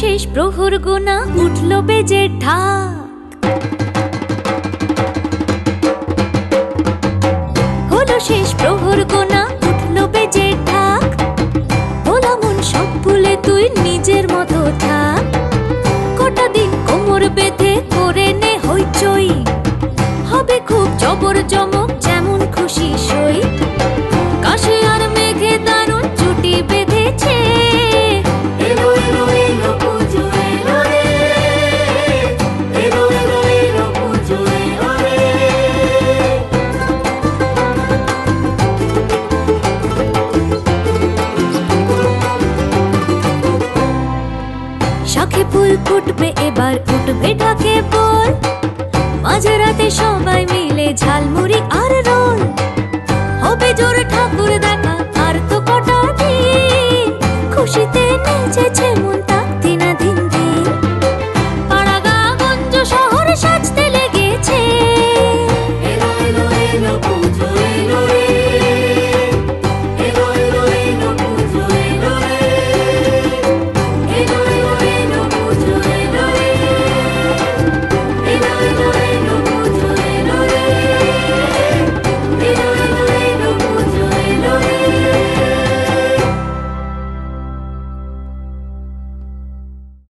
শেষ প্রহর গোনা, উঠল বেজে ঢাক। হলো শেষ প্রহর গোনা, উঠল বেজে ঢাক। ভোলা মন সব ভুলে তুই নিজের মতো থাক। কটা দিন কোমর বেঁধে করে নে হইচই, হবে খুব জবর জমক যেমন খুশি সই। কাশে আর মেঘে দারুণ জুটি বেঁধেছে, এলো এলো এলো পুজো এলো রে, এলো এলো এলো পুজো এলো রে। শাখে ফুল ফুটবে এবার, উঠবে ঢাকে বল। মাঝরাতে সবাই মিলে ঝালমুড়ি আর